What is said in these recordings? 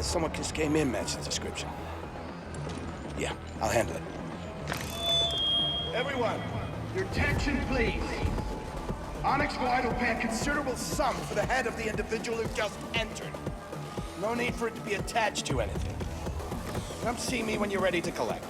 Someone just came in, matched the description. Yeah, I'll handle it. Everyone, your attention, please. Onyx White will pay a considerable sum for the head of the individual who just entered. No need for it to be attached to anything. Come see me when you're ready to collect.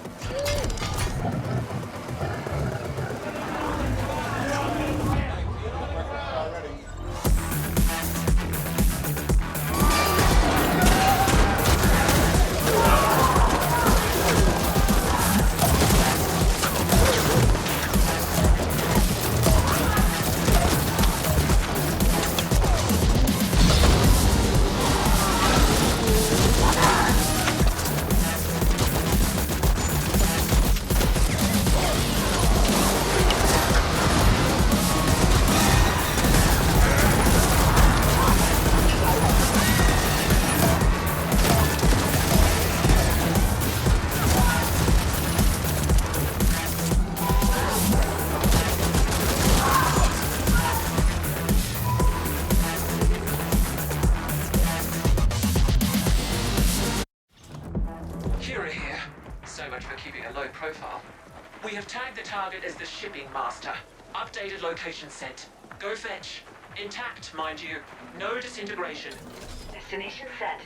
We have tagged the target as the shipping master. Updated location sent. Go fetch. Intact, mind you. No disintegration. Destination set.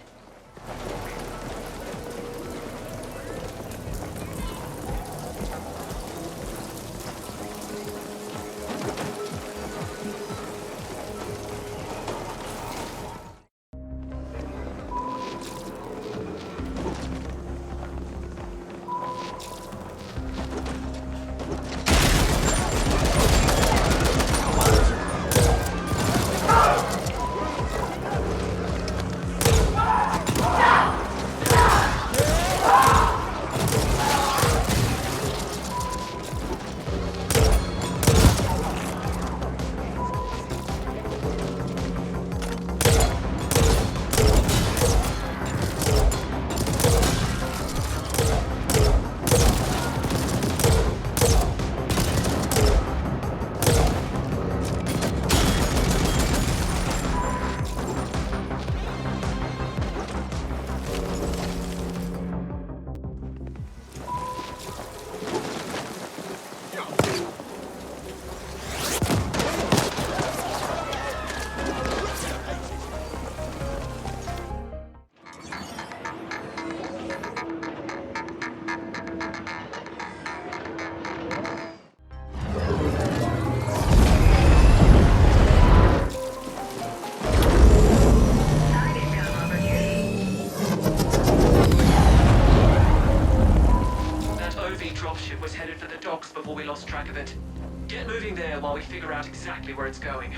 Exactly where it's going.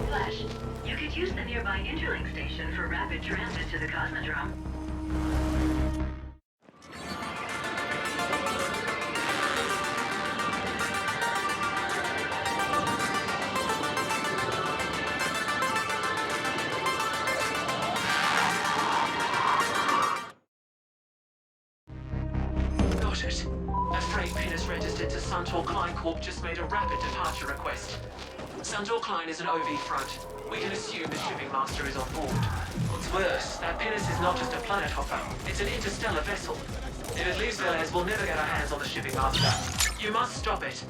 Flash, you could use the nearby interlink station for rapid transit to the Cosmodrome. Got it. A freight pinnace registered to Suntor Klein Corp just made a rapid departure request. Suntor Klein is an OV front. We can assume the shipping master is on board. What's worse, that pinnace is not just a planet hopper. It's an interstellar vessel. If it leaves Velez, we'll never get our hands on the shipping master. You must stop it.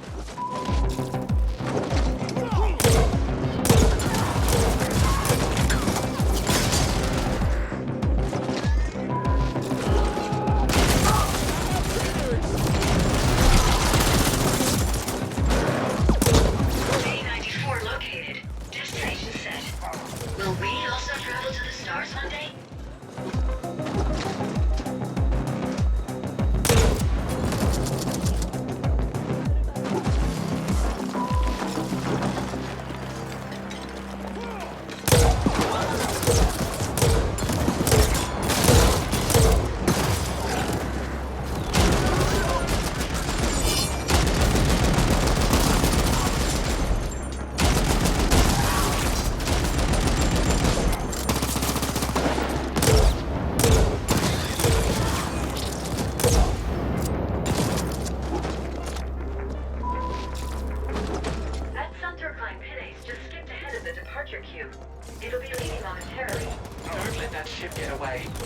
way.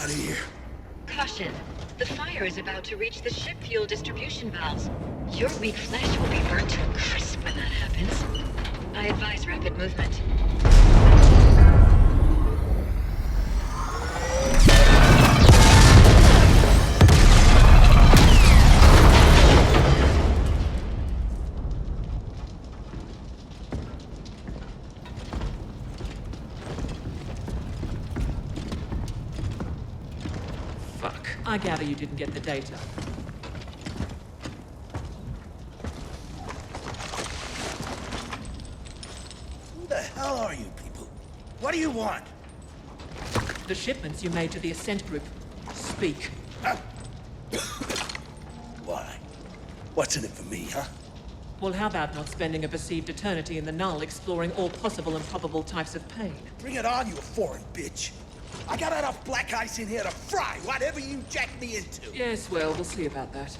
out of here. Caution. The fire is about to reach the ship fuel distribution valves. Your weak flesh will be burnt to a crisp when that happens. I advise rapid movement. I gather you didn't get the data. Who the hell are you people? What do you want? The shipments you made to the Ascent Group. Speak. Why? What's in it for me, huh? Well, how about not spending a perceived eternity in the null exploring all possible and probable types of pain? Bring it on, you foreign bitch. I got enough black ice in here to fry whatever you jack me into. Yes, well, we'll see about that.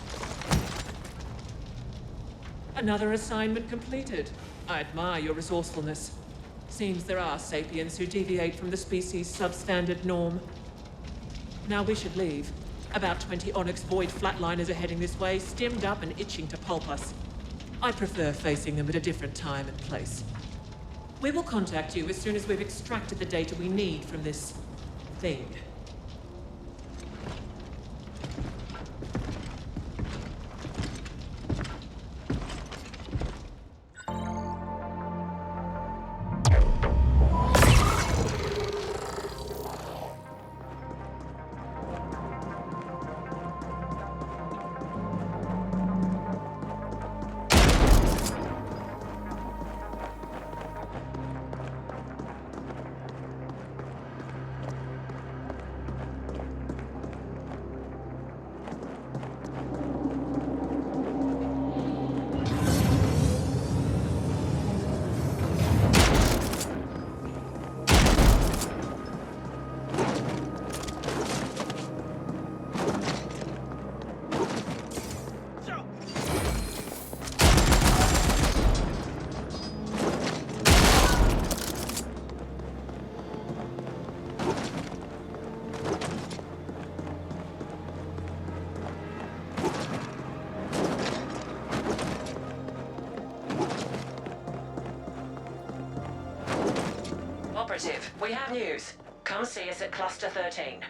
Another assignment completed. I admire your resourcefulness. Seems there are sapiens who deviate from the species' substandard norm. Now we should leave. About 20 Onyx Void flatliners are heading this way, stemmed up and itching to pulp us. I prefer facing them at a different time and place. We will contact you as soon as we've extracted the data we need from this thing. Operative, we have news. Come see us at Cluster 13.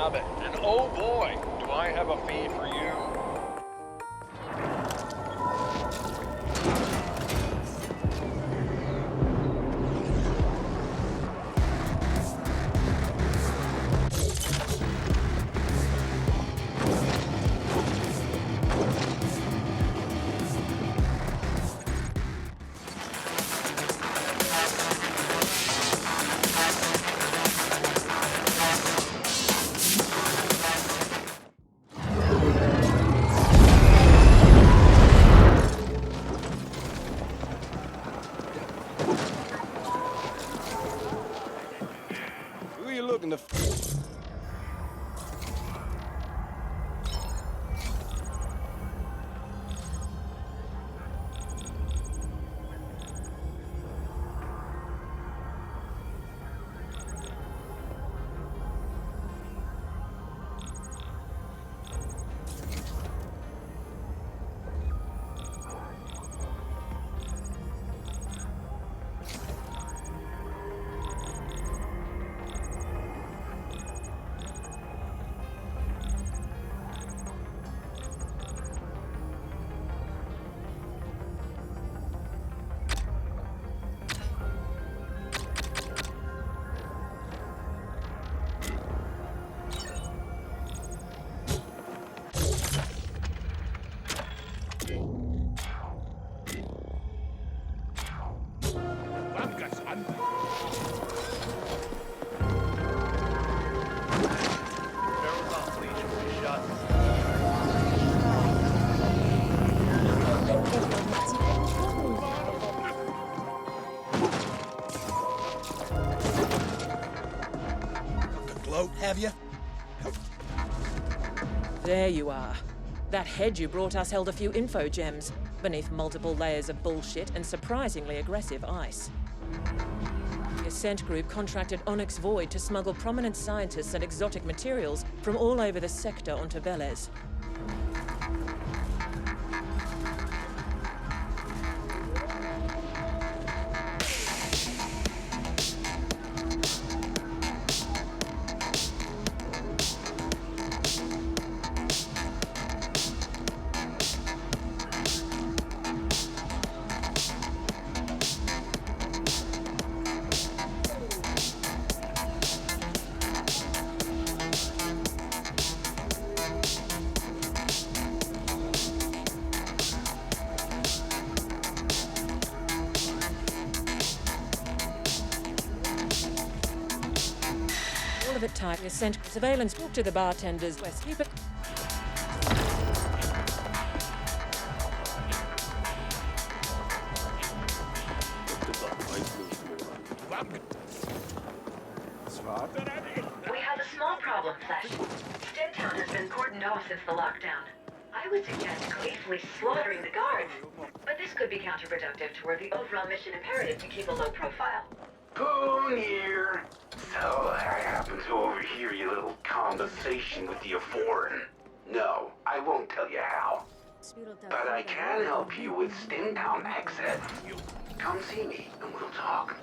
inhabit, and oh boy, do I have a fee for you. Who are you looking to... Have you? There you are. That head you brought us held a few info gems, beneath multiple layers of bullshit and surprisingly aggressive ice. The Ascent Group contracted Onyx Void to smuggle prominent scientists and exotic materials from all over the sector onto Velez. It tight. Ascent surveillance. Talk to the bartenders. West. Keep it. We have a small problem, Flesh. Steadtown has been cordoned off since the lockdown. I would suggest gleefully slaughtering the guards, but this could be counterproductive toward the overall mission imperative to keep a low profile. Go near. So I happen to overhear your little conversation with the foreign. No, I won't tell you how. But I can help you with Stintown access. Come see me and we'll talk.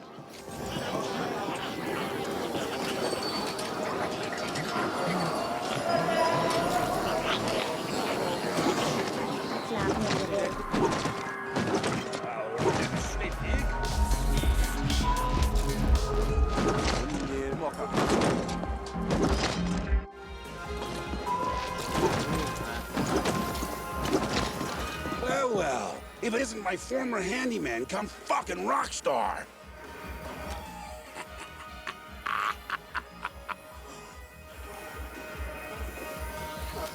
Well, if it isn't my former handyman come fucking rock star.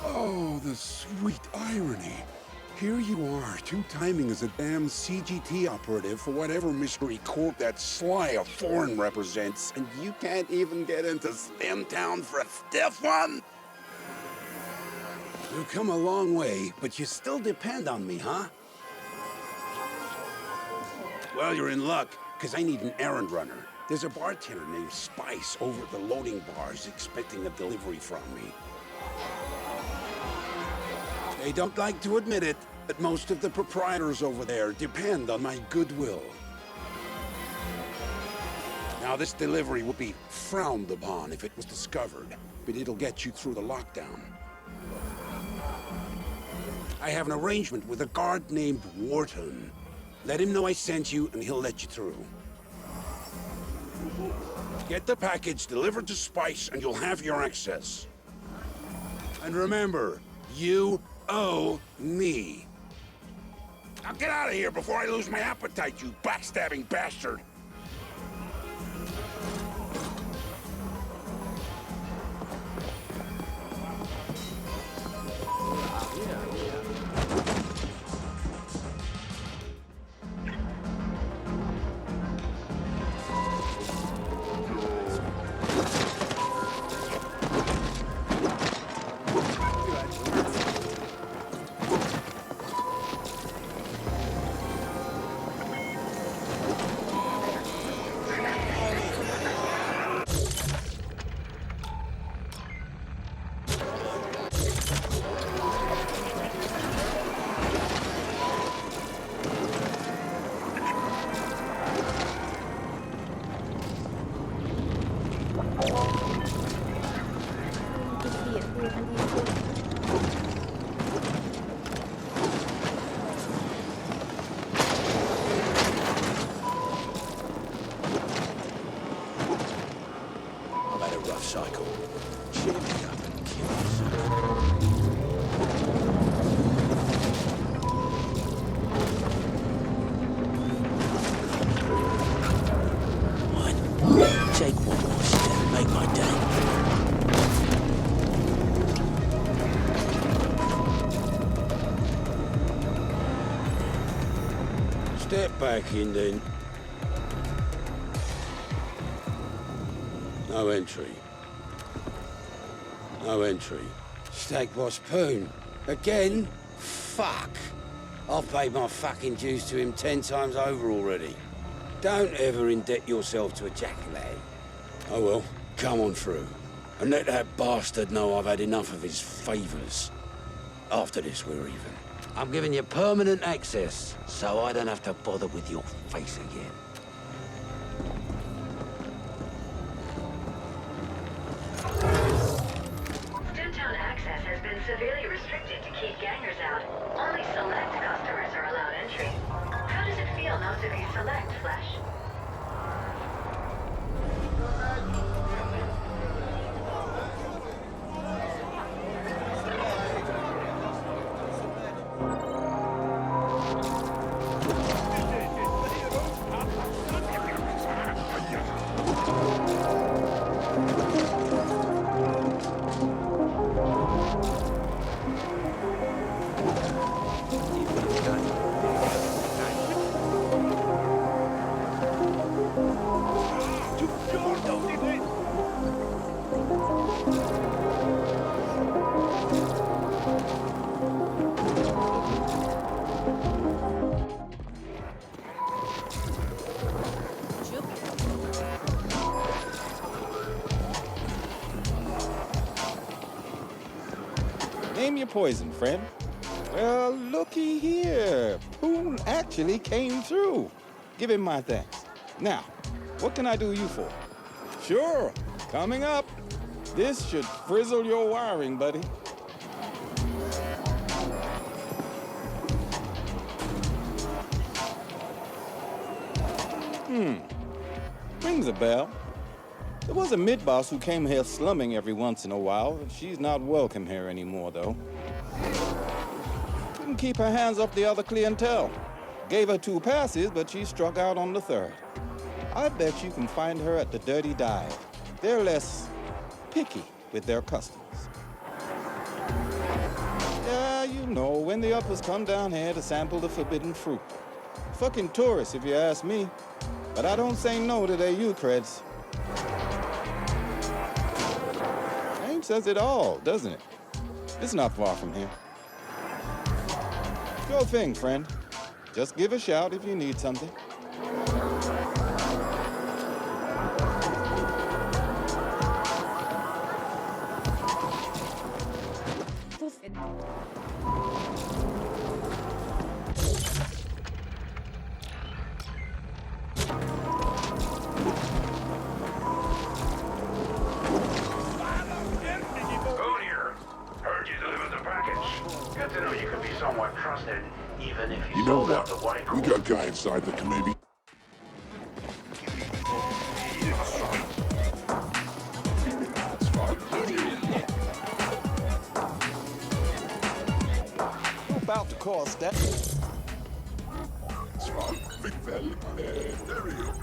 Oh, the sweet irony. Here you are, two-timing as a damn CGT operative for whatever mystery corp that sly of foreign represents, and you can't even get into Slimtown for a stiff one? You've come a long way, but you still depend on me, huh? Well, you're in luck, because I need an errand runner. There's a bartender named Spice over at the loading bars expecting a delivery from me. They don't like to admit it, but most of the proprietors over there depend on my goodwill. Now, this delivery would be frowned upon if it was discovered, but it'll get you through the lockdown. I have an arrangement with a guard named Wharton. Let him know I sent you, and he'll let you through. Get the package delivered to Spice, and you'll have your access. And remember, you owe me. Now get out of here before I lose my appetite, you backstabbing bastard! Cycle. Cheer me up and kill One. Take one more step, make my day. Step back in then. No entry. No entry. Stag Boss Poon. Again? Fuck. I've paid my fucking dues to him 10 times over already. Don't ever indebt yourself to a jackalad. Oh well, come on through. And let that bastard know I've had enough of his favours. After this, we're even. I'm giving you permanent access, so I don't have to bother with your face again. Severely restricted to keep gangers out. Only select customers are allowed entry. How does it feel not to be select, Flesh? Name your poison, friend. Well, looky here. Poon actually came through. Give him my thanks. Now, what can I do you for? Sure, coming up. This should frizzle your wiring, buddy. Rings a bell. There was a mid-boss who came here slumming every once in a while. She's not welcome here anymore, though. Couldn't keep her hands off the other clientele. Gave her 2 passes, but she struck out on the 3rd. I bet you can find her at the Dirty Dive. They're less picky with their customers. Yeah, you know, when the uppers come down here to sample the forbidden fruit. Fucking tourists, if you ask me. But I don't say no to their U-creds. Name says it all, doesn't it? It's not far from here. Sure thing, friend. Just give a shout if you need something. We got a guy inside that can maybe... About to cross that. That's right, big fella. There we go.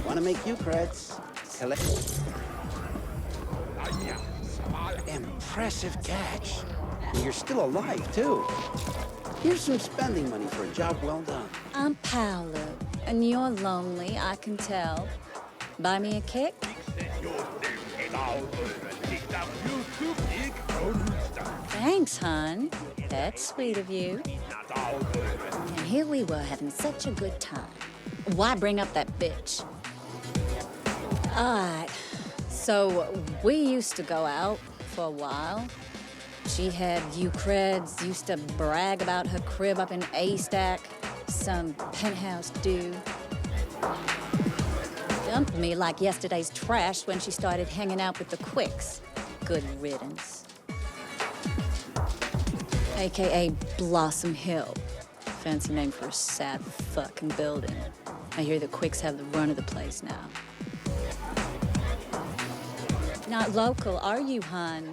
Want to make you creds. Collect. Impressive catch. And you're still alive, too. Here's some spending money for a job well done. I'm Paolo, and you're lonely, I can tell. Buy me a kick? Thanks, hon. That's sweet of you. And here we were having such a good time. Why bring up that bitch? Alright, so we used to go out for a while. She had you creds, used to brag about her crib up in A-Stack, some penthouse dude. Dumped me like yesterday's trash when she started hanging out with the quicks. Good riddance. AKA Blossom Hill. Fancy name for a sad fucking building. I hear the quicks have the run of the place now. Not local, are you, hun?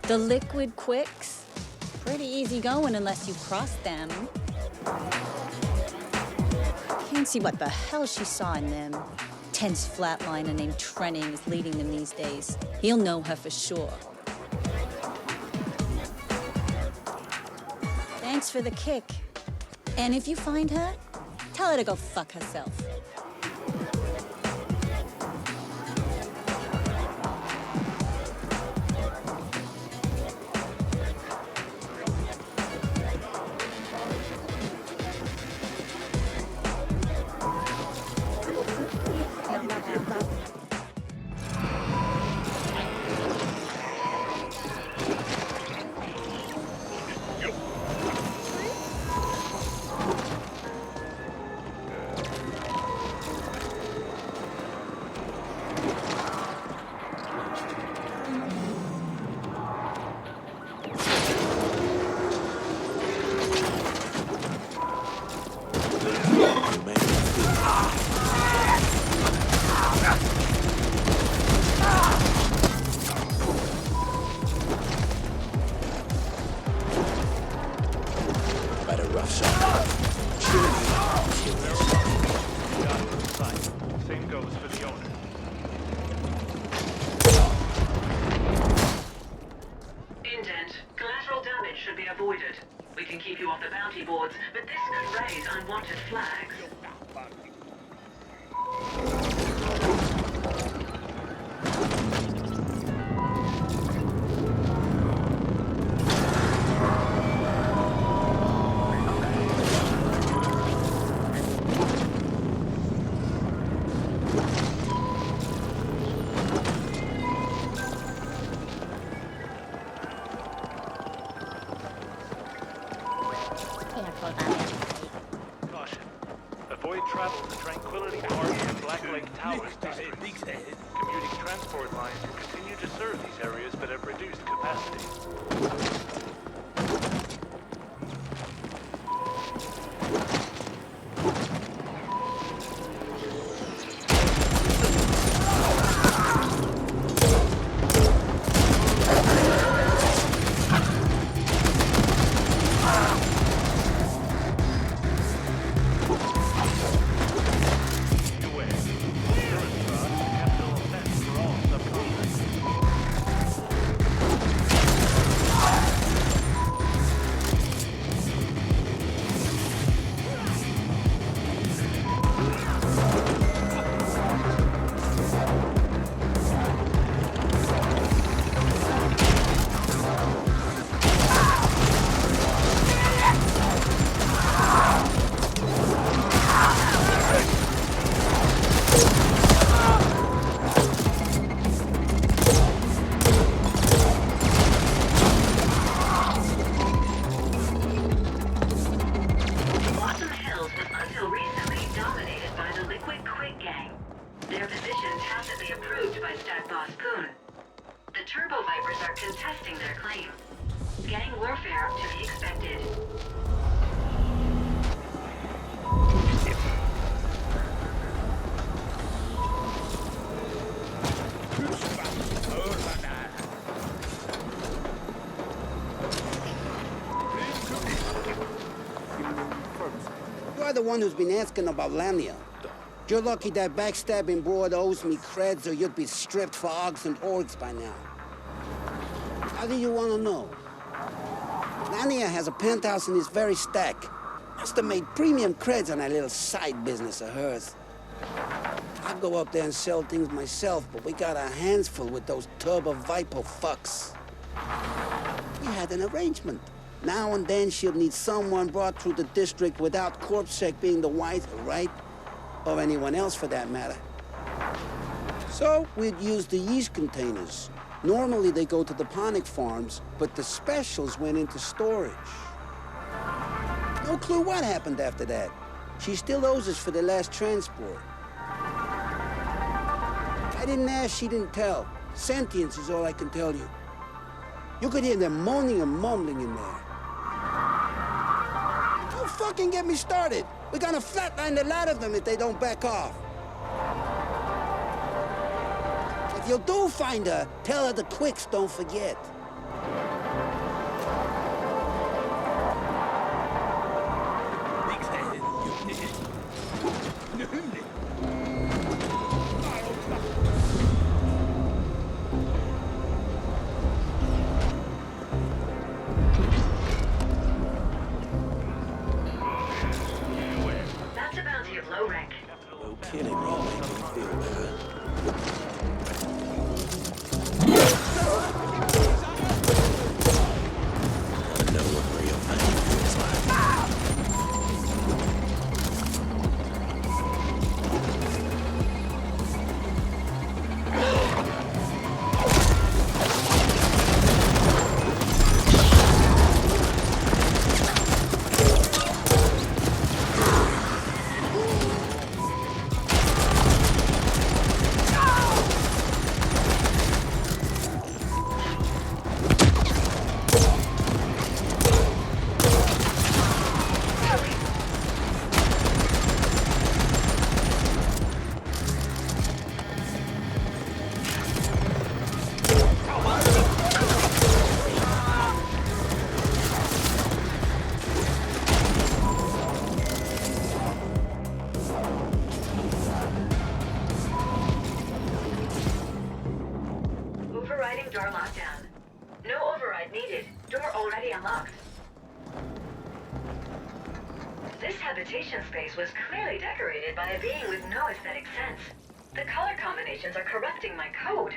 The liquid quicks? Pretty easy going unless you cross them. Can't see what the hell she saw in them. Tense flatliner named Trenning is leading them these days. He'll know her for sure. Thanks for the kick. And if you find her, tell her to go fuck herself. Same goes for the owner. Indent. Collateral damage should be avoided. We can keep you off the bounty boards, but this could raise unwanted flags. Caution. Avoid travel to Tranquility Park and Black Lake Towers districts. Commuting transport lines will continue to serve these areas but at reduced capacity. pressing their claim. Gang warfare to be expected. You're the one who's been asking about Lamia. You're lucky that backstabbing broad owes me creds, or you'd be stripped for Ogs and Orgs by now. How do you want to know? Lania has a penthouse in this very stack. Must have made premium creds on that little side business of hers. I'd go up there and sell things myself, but we got our hands full with those turbo viper fucks. We had an arrangement. Now and then she'll need someone brought through the district without CorpSec being the white, right? Or anyone else for that matter. So we'd use the yeast containers. Normally they go to the ponic farms, but the specials went into storage. No clue what happened after that. She still owes us for the last transport. I didn't ask, she didn't tell. Sentience is all I can tell you. You could hear them moaning and mumbling in there. Don't fucking get me started. We're gonna flatline the lot of them if they don't back off. If you do find her, tell her the quicks don't forget. That's a bounty of low rank. No kidding, you'll make me feel better. Overriding door lockdown. No override needed. Door already unlocked. This habitation space was clearly decorated by a being with no aesthetic sense. The color combinations are corrupting my code.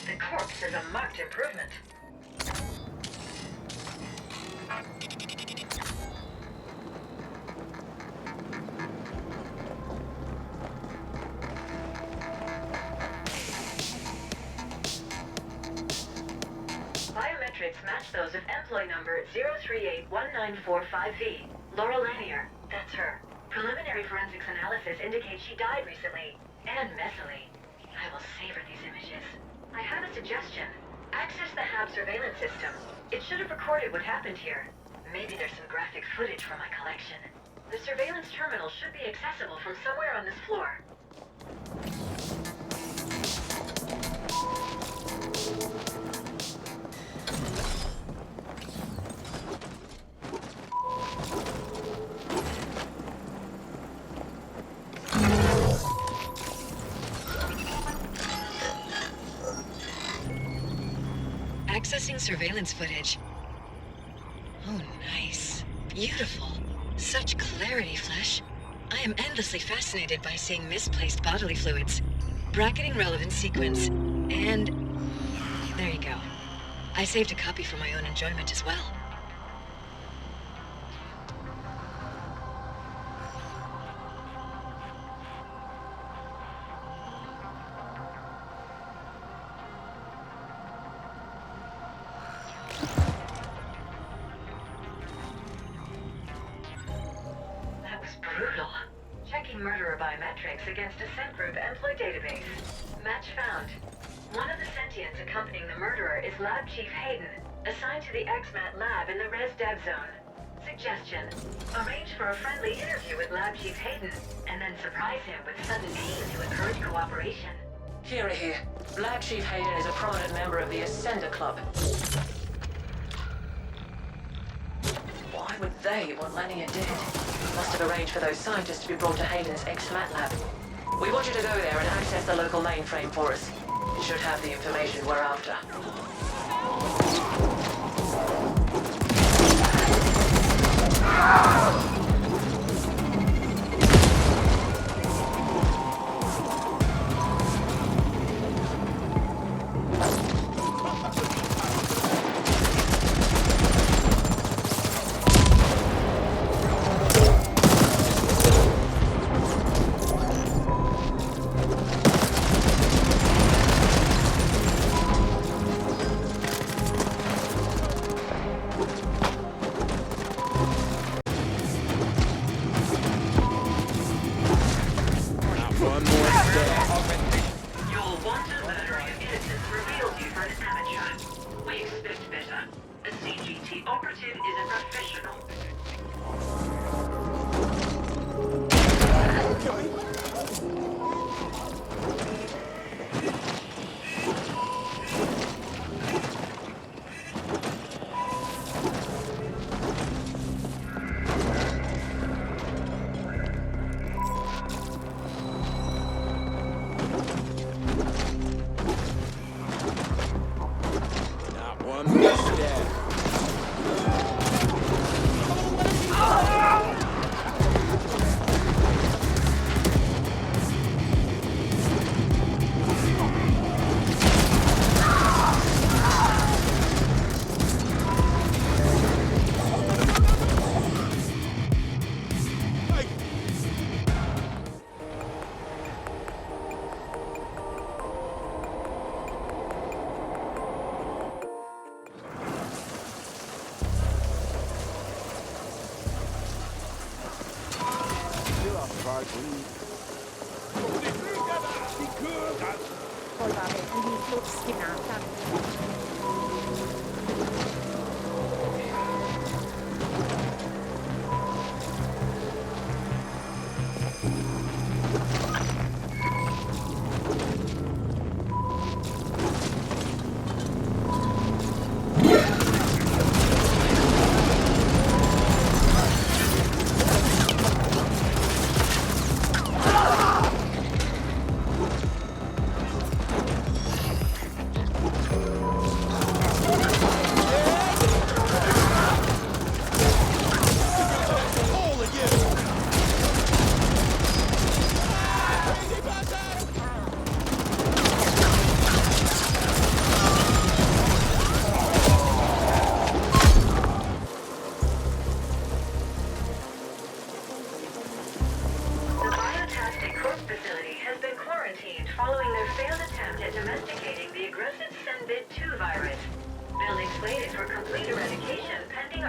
The corpse is a marked improvement. Biometrics match those of employee number 0381945V, Laurel Lanier. That's her. Preliminary forensics analysis indicates she died recently, and messily. I will savor these images. I have a suggestion. Access the HAB surveillance system. It should have recorded what happened here. Maybe there's some graphic footage from my collection. The surveillance terminal should be accessible from somewhere on this floor. Accessing surveillance footage. Oh, nice. Beautiful. Such clarity, Flesh. I am endlessly fascinated by seeing misplaced bodily fluids. Bracketing relevant sequence. And... there you go. I saved a copy for my own enjoyment as well. Brutal. Checking murderer biometrics against Ascent Group employee database. Match found. One of the sentients accompanying the murderer is Lab Chief Hayden, assigned to the XMAT lab in the Res Dev Zone. Suggestion: arrange for a friendly interview with Lab Chief Hayden, and then surprise him with sudden pain to encourage cooperation. Kira here. Lab Chief Hayden is a prominent member of the Ascent Club. Why would they want Lania dead? Must have arranged for those scientists to be brought to Hayden's XMAT lab. We want you to go there and access the local mainframe for us. It should have the information we're after.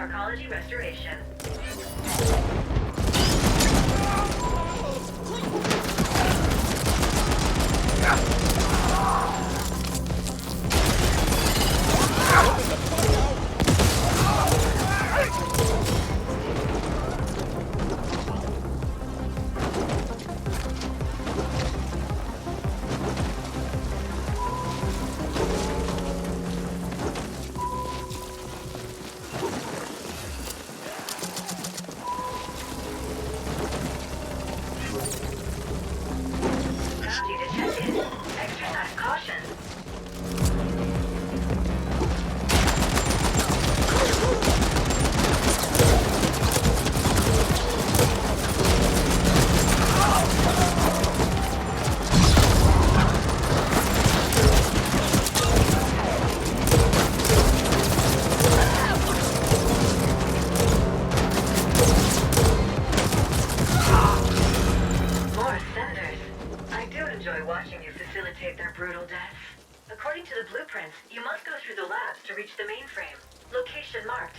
Arcology restoration. According to the blueprints, you must go through the labs to reach the mainframe. Location marked.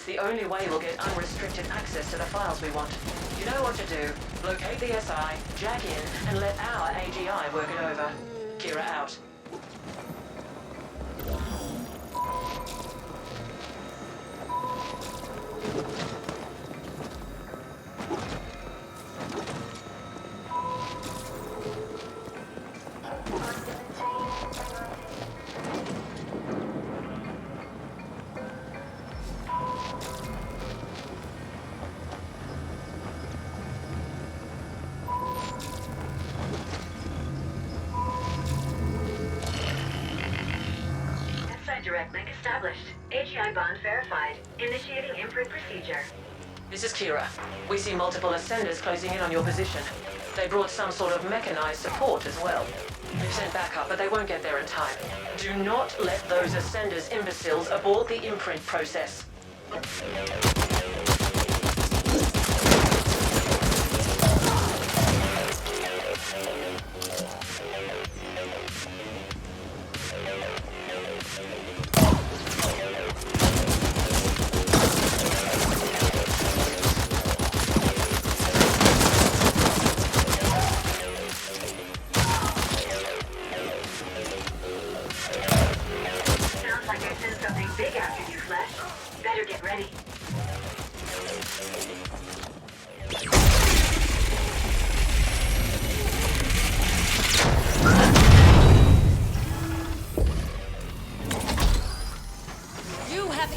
It's the only way we'll get unrestricted access to the files we want. You know what to do. Locate the SI, jack in, and let our AGI work it over. Kira out. Direct link established. AGI bond verified. Initiating imprint procedure. This is Kira. We see multiple ascenders closing in on your position. They brought some sort of mechanized support as well. We've sent backup, but they won't get there in time. Do not let those ascenders imbeciles abort the imprint process.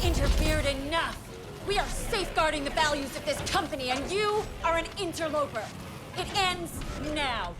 Interfered enough. We are safeguarding the values of this company, and you are an interloper. It ends now.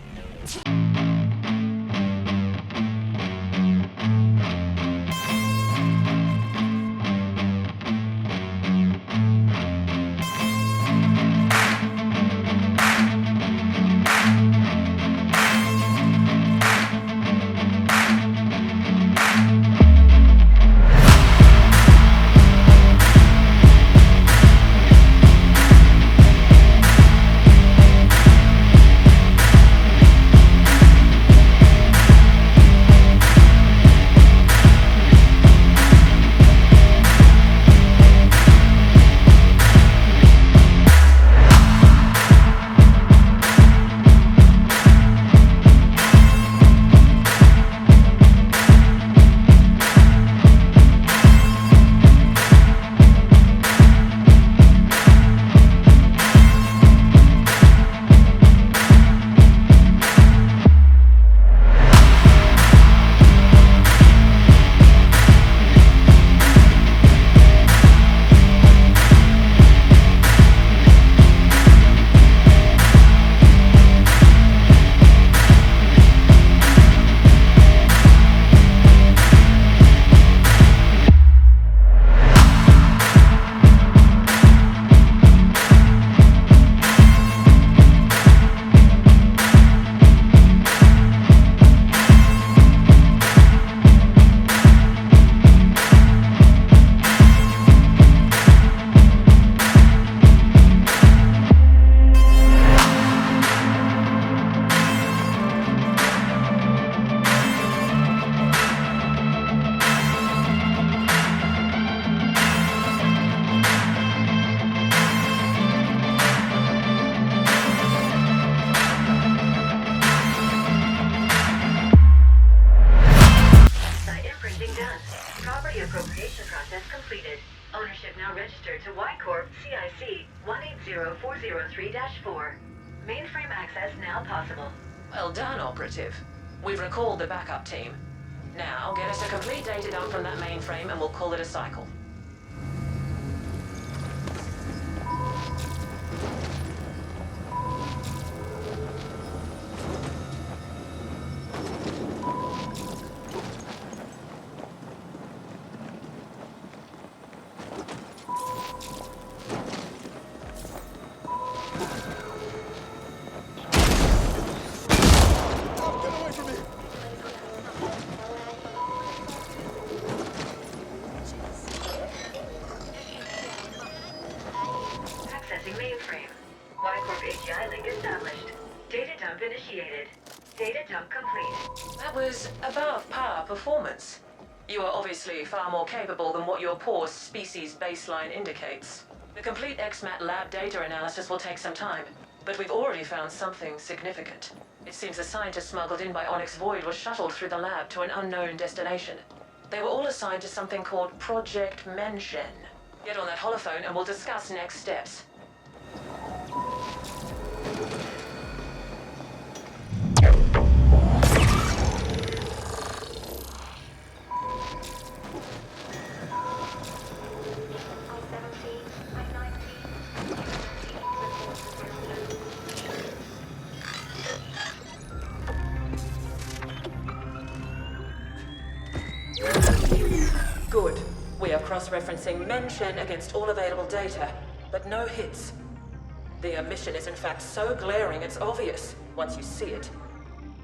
appropriation process completed. Ownership now registered to Y Corp CIC 180403-4. Mainframe access now possible. Well done, Operative. We've recalled the backup team. Now, get us a complete data dump from that mainframe and we'll call it a cycle. Accessing mainframe. Y Corp AGI link established. Data dump initiated. Data dump complete. That was above par performance. You are obviously far more capable than what your poor species baseline indicates. The complete XMAT lab data analysis will take some time, but we've already found something significant. It seems a scientist smuggled in by Onyx Void was shuttled through the lab to an unknown destination. They were all assigned to something called Project Mention. Get on that holophone and we'll discuss next steps. Good. We are cross-referencing Mention against all available data, but no hits. The omission is in fact so glaring it's obvious once you see it.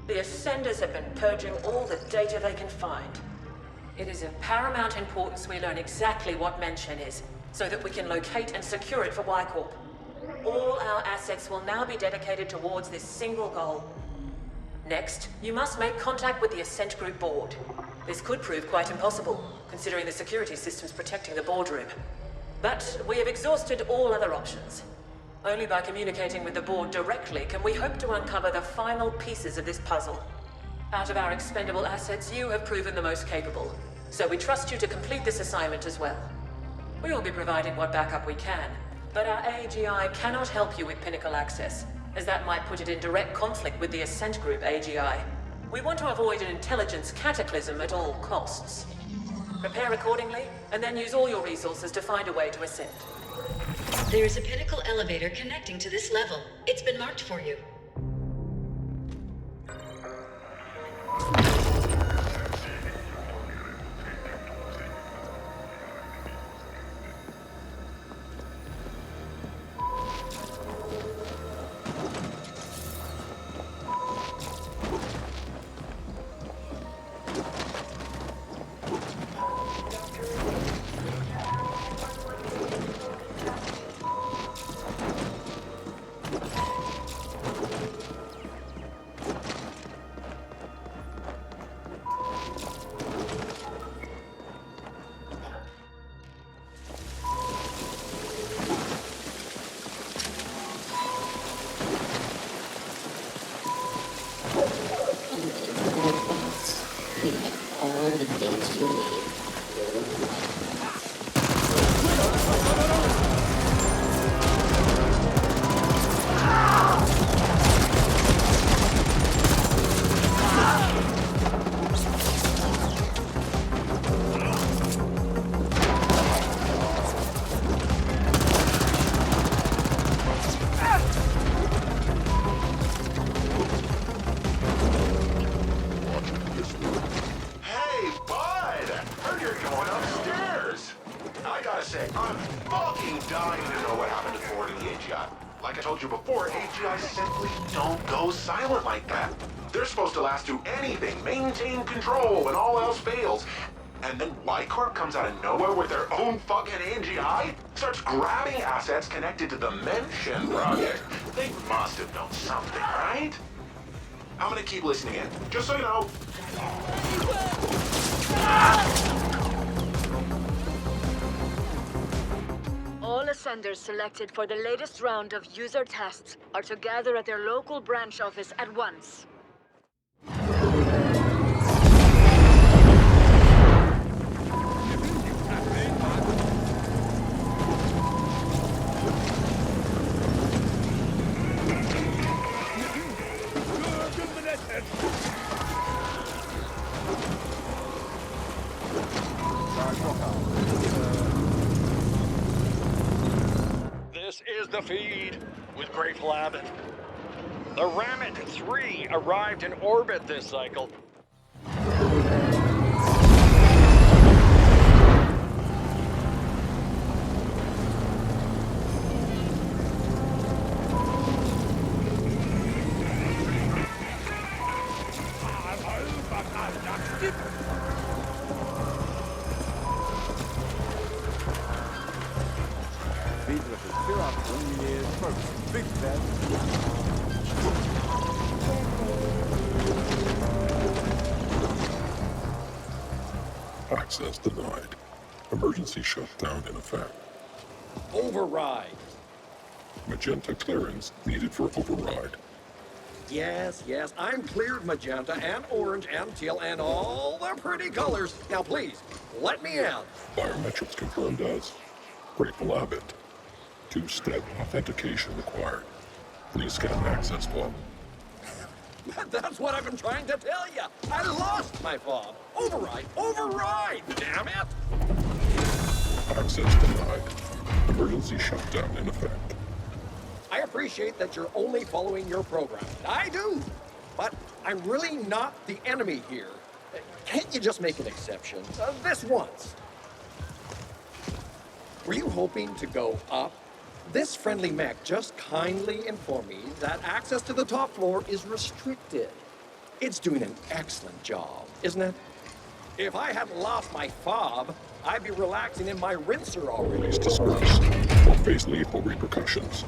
The Ascenders have been purging all the data they can find. It is of paramount importance we learn exactly what Mention is, so that we can locate and secure it for Y-Corp. All our assets will now be dedicated towards this single goal. Next, you must make contact with the Ascent Group board. This could prove quite impossible, considering the security systems protecting the boardroom. But we have exhausted all other options. Only by communicating with the board directly can we hope to uncover the final pieces of this puzzle. Out of our expendable assets, you have proven the most capable, so we trust you to complete this assignment as well. We will be providing what backup we can, but our AGI cannot help you with Pinnacle access, as that might put it in direct conflict with the Ascent Group AGI. We want to avoid an intelligence cataclysm at all costs. Prepare accordingly, and then use all your resources to find a way to ascend. There is a Pinnacle elevator connecting to this level. It's been marked for you. All the things you need. Like I told you before, AGI simply don't go silent like that. They're supposed to last through anything, maintain control when all else fails. And then Y-Corp comes out of nowhere with their own fucking AGI? Starts grabbing assets connected to the Mention project. They must have known something, right? I'm gonna keep listening in, just so you know. All Ascenders selected for the latest round of user tests are to gather at their local branch office at once. This is the feed with Grateful Abbott. The Rammet 3 arrived in orbit this cycle. Access denied. Emergency shutdown in effect. Override. Magenta clearance needed for override. Yes, I'm cleared magenta and orange and teal and all the pretty colors. Now please, let me out. Biometrics confirmed as Grateful Abbott. Two-step authentication required. Please scan access fob. That's what I've been trying to tell you. I lost my fob. Override, damn it. Access denied. Emergency shutdown in effect. I appreciate that you're only following your program. I do. But I'm really not the enemy here. Can't you just make an exception? This once. Were you hoping to go up? This friendly mech just kindly informed me that access to the top floor is restricted. It's doing an excellent job, isn't it? If I hadn't lost my fob, I'd be relaxing in my rinser already. Please disperse or face lethal repercussions.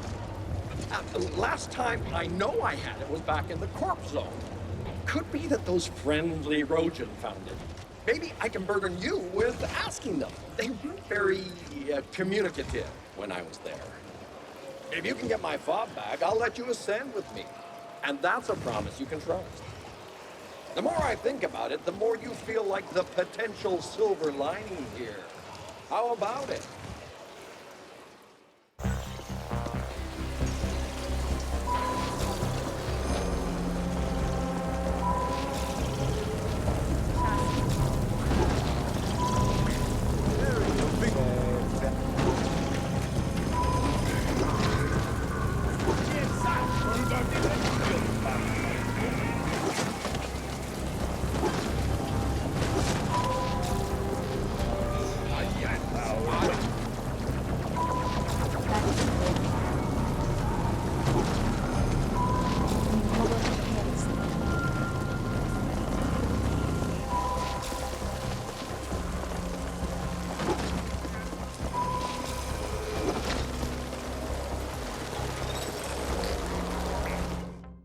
Last time I know I had it was back in the corp zone. Could be that those friendly Rojan found it. Maybe I can burden you with asking them. They weren't very communicative when I was there. If you can get my fob back, I'll let you ascend with me. And that's a promise you can trust. The more I think about it, the more you feel like the potential silver lining here. How about it?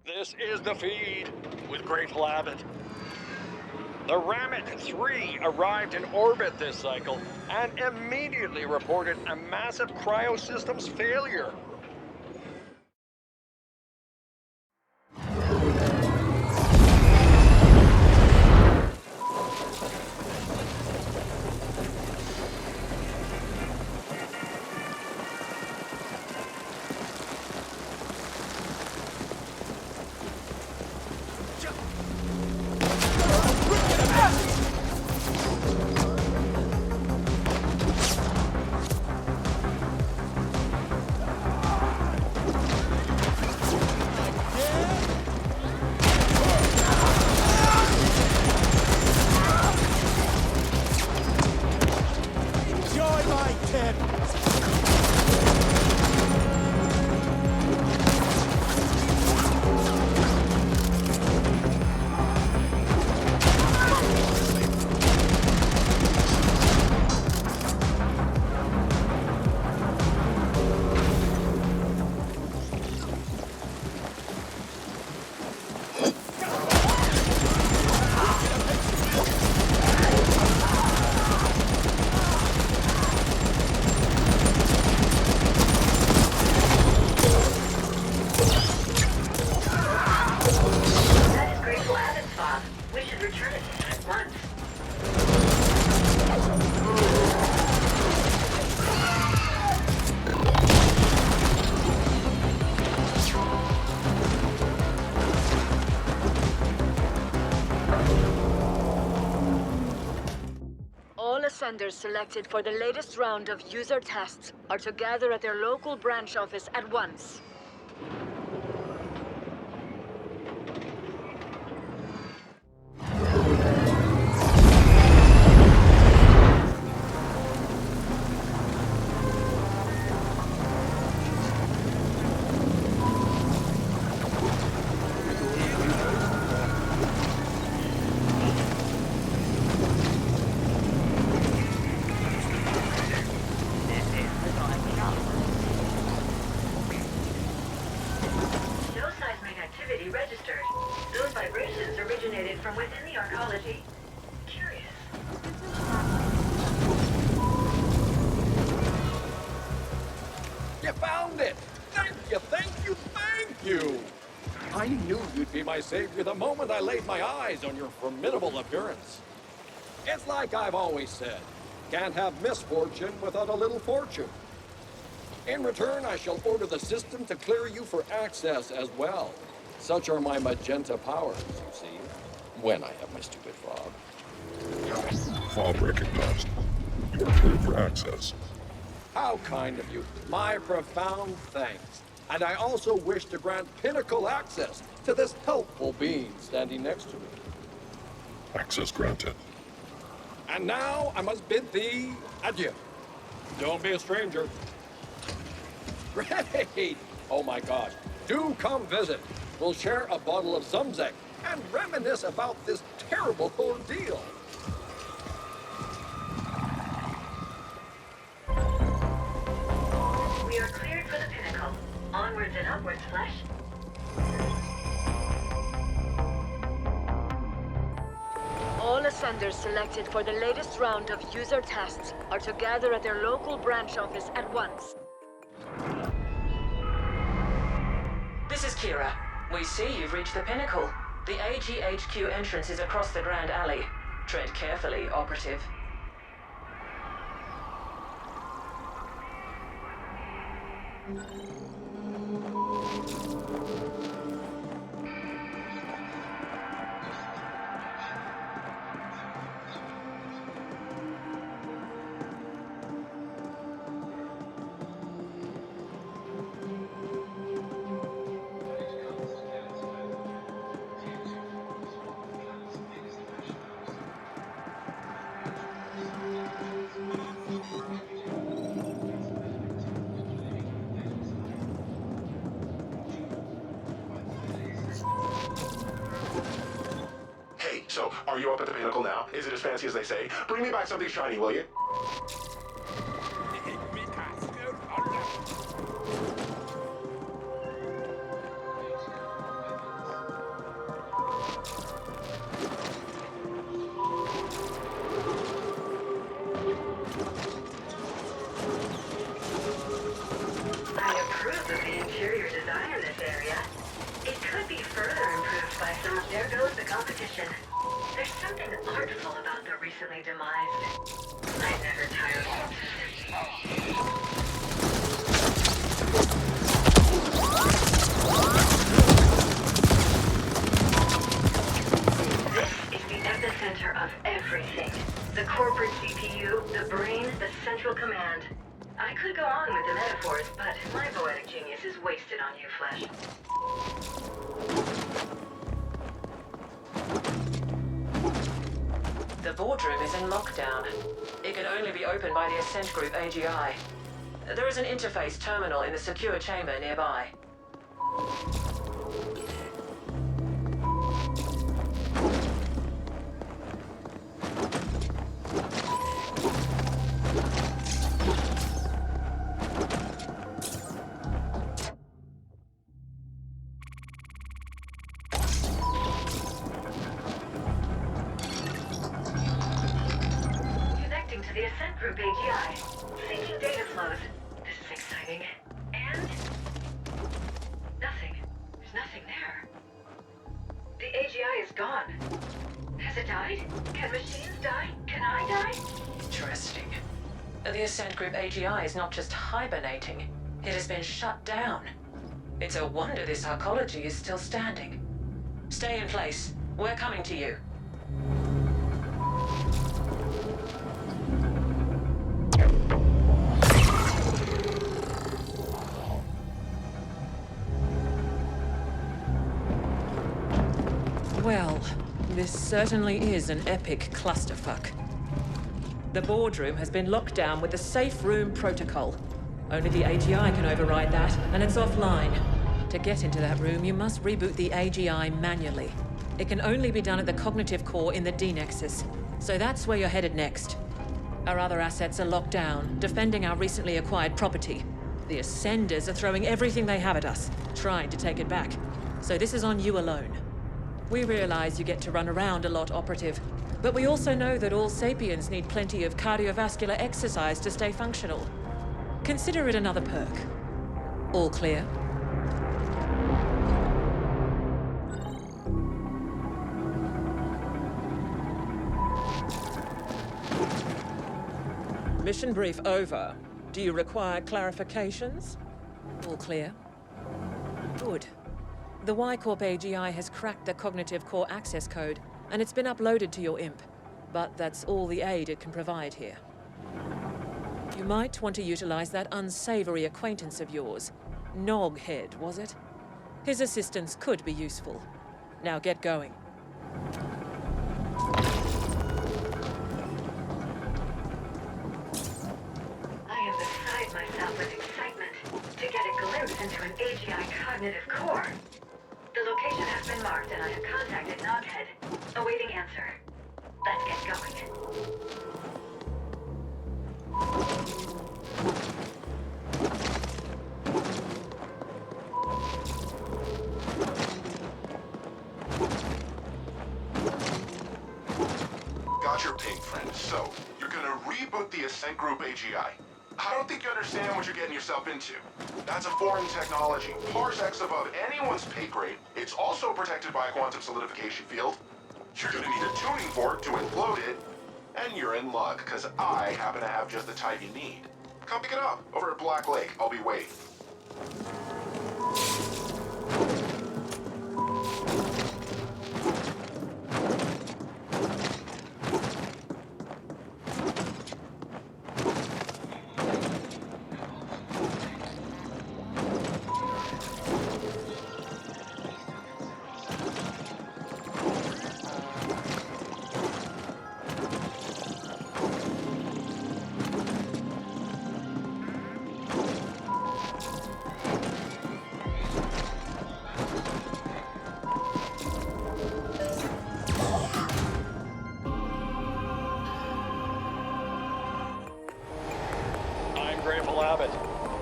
This is the feed with Grateful Abbott. The Rammet 3 arrived in orbit this cycle and immediately reported a massive cryosystems failure. Ascenders selected for the latest round of user tests are to gather at their local branch office at once. Registered. Those vibrations originated from within the arcology. Curious. You found it! Thank you, thank you, thank you! I knew you'd be my savior the moment I laid my eyes on your formidable appearance. It's like I've always said, can't have misfortune without a little fortune. In return, I shall order the system to clear you for access as well. Such are my magenta powers, you see, when I have my stupid fob. Fob recognized. You are cleared for access. How kind of you. My profound thanks. And I also wish to grant pinnacle access to this helpful being standing next to me. Access granted. And now I must bid thee adieu. Don't be a stranger. Great! Oh my gosh. Do come visit. We'll share a bottle of Zumzek and reminisce about this terrible ordeal. We are cleared for the pinnacle. Onwards and upwards, Flesh. All ascenders selected for the latest round of user tests are to gather at their local branch office at once. This is Kira. We see you've reached the pinnacle. The AGHQ entrance is across the Grand Alley. Tread carefully, Operative. So, are you up at the pinnacle now? Is it as fancy as they say? Bring me back something shiny, will you? I approve of the interior design in this area. It could be further improved by some... There goes the competition. There's something artful about the recently demised. I never tire of This is the epicenter of everything. The corporate CPU, the brain, the central command. I could go on with the metaphors, but my poetic genius is wasted on you, Flesh. The boardroom is in lockdown. It can only be opened by the Ascent Group AGI. There is an interface terminal in the secure chamber nearby. Connecting to the Ascent Group AGI. Syncing data flows. This is exciting. And... nothing. There's nothing there. The AGI is gone. Has it died? Can machines die? Can I die? Interesting. The Ascent Group AGI is not just hibernating. It has been shut down. It's a wonder this arcology is still standing. Stay in place. We're coming to you. Well, this certainly is an epic clusterfuck. The boardroom has been locked down with the safe room protocol. Only the AGI can override that, and it's offline. To get into that room, you must reboot the AGI manually. It can only be done at the cognitive core in the D-Nexus. So that's where you're headed next. Our other assets are locked down, defending our recently acquired property. The Ascenders are throwing everything they have at us, trying to take it back. So this is on you alone. We realize you get to run around a lot, Operative, but we also know that all sapiens need plenty of cardiovascular exercise to stay functional. Consider it another perk. All clear. Mission brief over. Do you require clarifications? All clear. Good. The Y-Corp AGI has cracked the cognitive core access code, and it's been uploaded to your imp. But that's all the aid it can provide here. You might want to utilize that unsavory acquaintance of yours. Noghead, was it? His assistance could be useful. Now get going. I am beside myself with excitement to get a glimpse into an AGI cognitive core. The location has been marked and I have contacted Noghead, awaiting answer. Let's get going. Got your ping, friend. So, you're gonna reboot the Ascent Group AGI. I don't think you understand what you're getting yourself into. That's a foreign technology, parsecs above anyone's pay grade. It's also protected by a quantum solidification field. You're gonna need a tuning fork to implode it. And you're in luck, because I happen to have just the type you need. Come pick it up, over at Black Lake. I'll be waiting.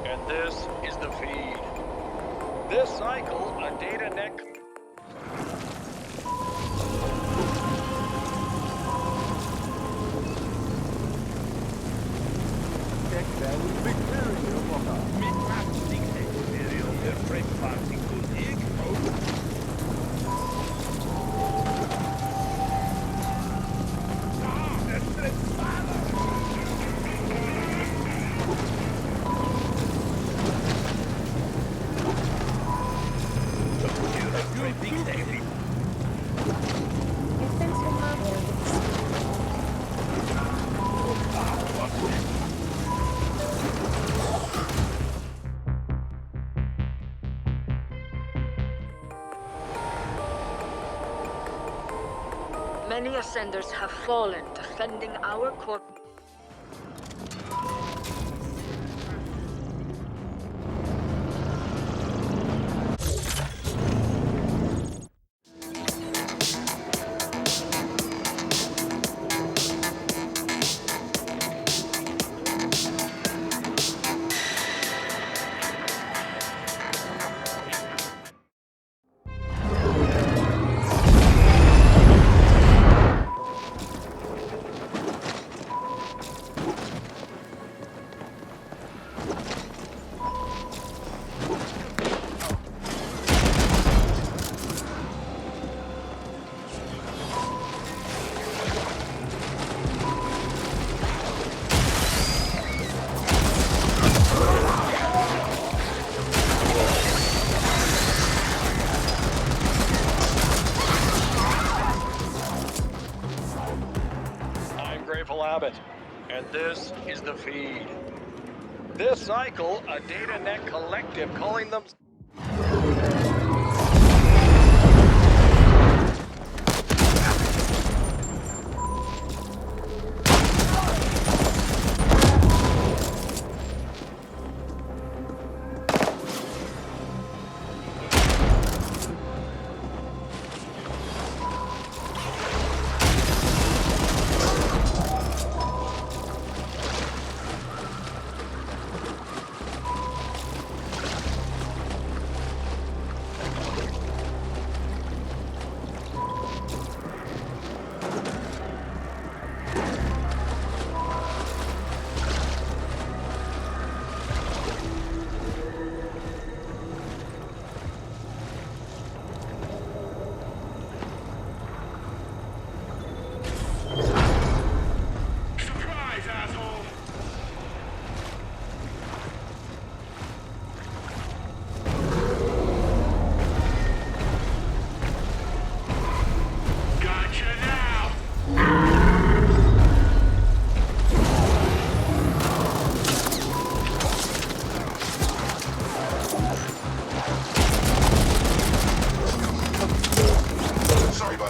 And this is the feed. This cycle, a data neck. Many ascenders have fallen defending our corp. And this is the feed. This cycle, a data net collective calling them...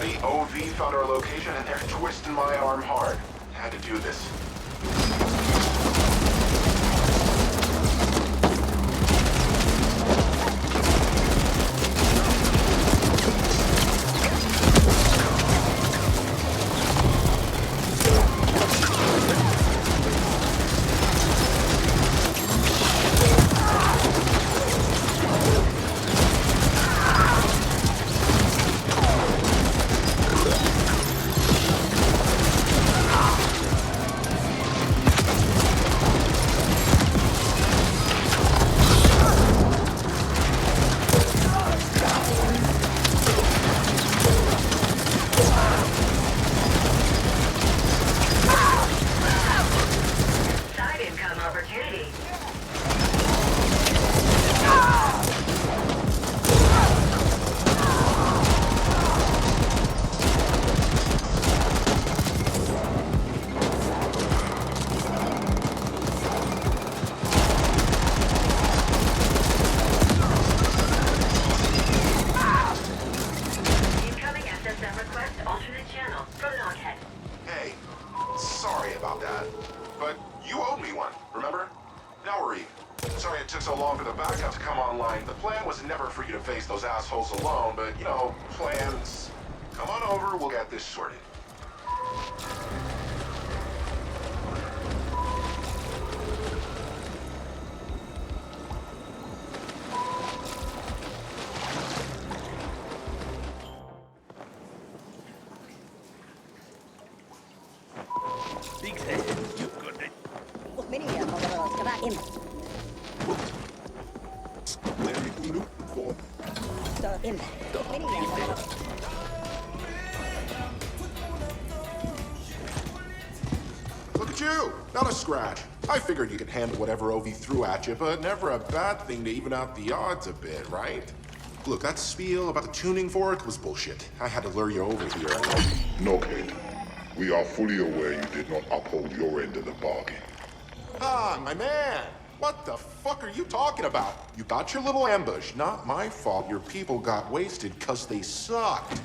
Security, OV found our location and they're twisting my arm hard. Had to do this. Those assholes alone, but, you know, plans. Come on over, we'll get this sorted. Big head, you got it. Look at you! Not a scratch. I figured you could handle whatever OV threw at you, but never a bad thing to even out the odds a bit, right? Look, that spiel about the tuning fork was bullshit. I had to lure you over here. No, kid. We are fully aware you did not uphold your end of the bargain. Ah, my man! What the fuck are you talking about? You got your little ambush. Not my fault your people got wasted because they sucked.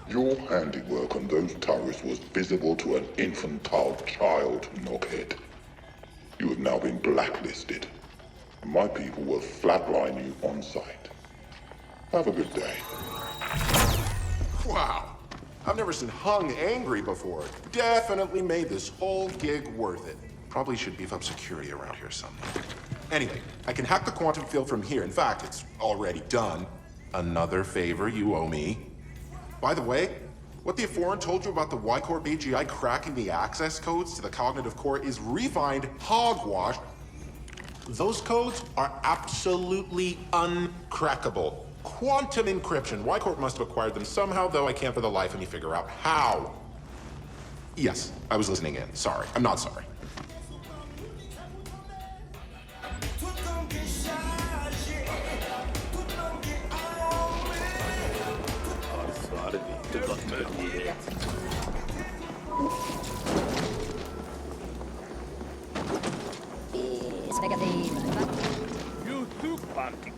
Your handiwork on those turrets was visible to an infantile child, Knockhead. You have now been blacklisted. My people will flatline you on sight. Have a good day. Wow. I've never seen Hung angry before. Definitely made this whole gig worth it. Probably should beef up security around here someday. Anyway, I can hack the quantum field from here. In fact, it's already done. Another favor you owe me. By the way, what the Foreign told you about the Y-Corp AGI cracking the access codes to the cognitive core is refined hogwash. Those codes are absolutely uncrackable. Quantum encryption. Y-Corp must have acquired them somehow, though I can't for the life of me figure out how. Yes, I was listening in. Sorry. I'm not sorry. You too, party.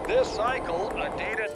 This cycle, a data...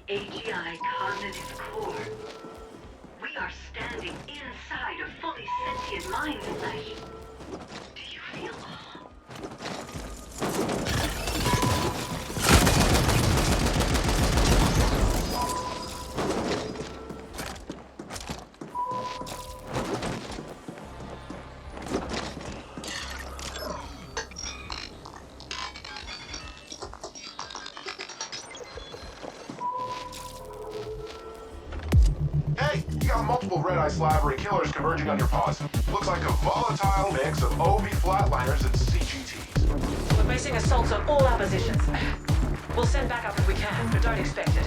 AGI cognitive core. We are standing inside a fully sentient mind flesh. Do you feel Hey, you got multiple red-eye slavery killers converging on your paws. Looks like a volatile mix of OV flatliners and CGTs. We're basing assaults on all our positions. We'll send backup if we can, but don't expect it.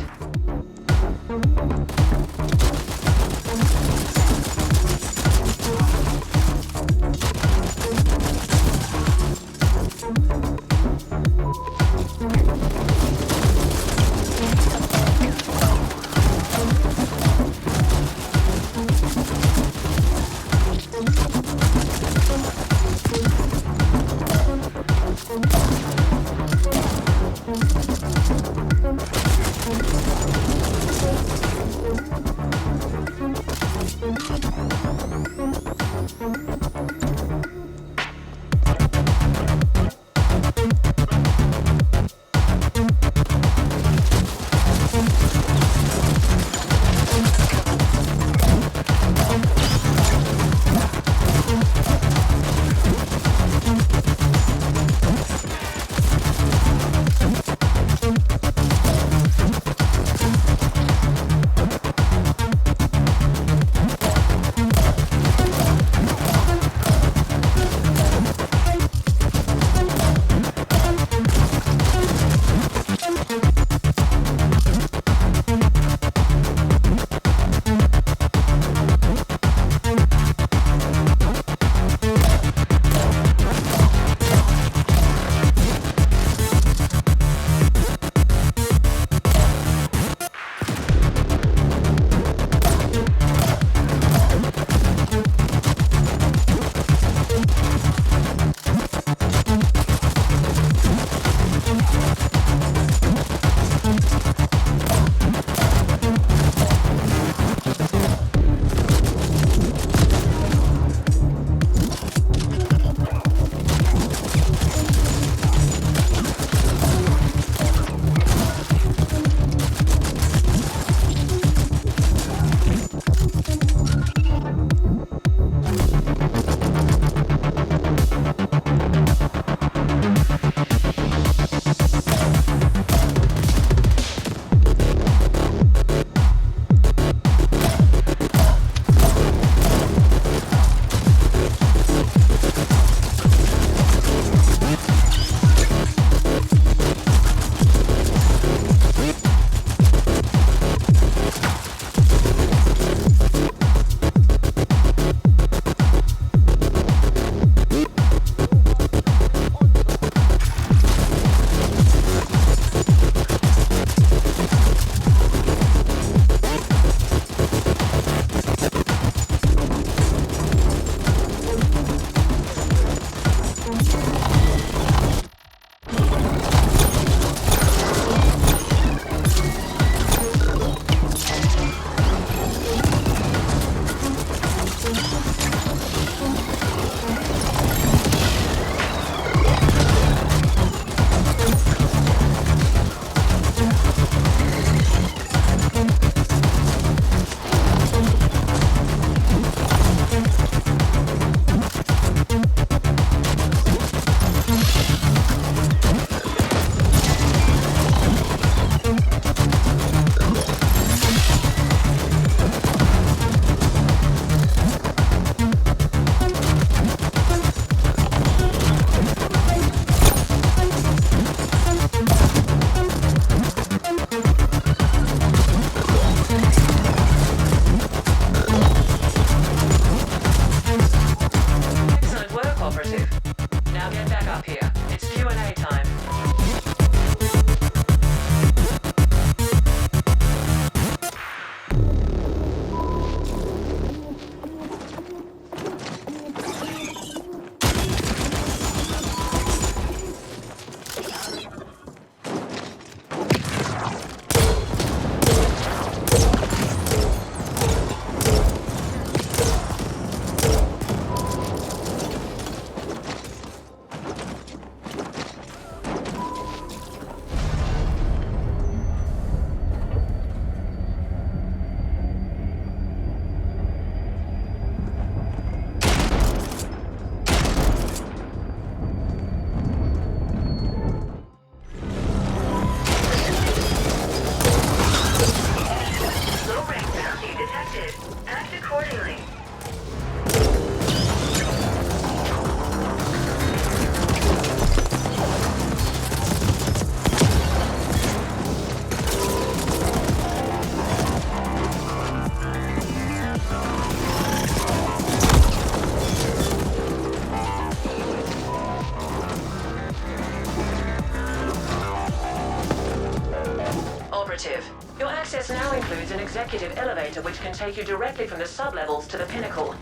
Your access now includes an executive elevator which can take you directly from the sublevels to the pinnacle.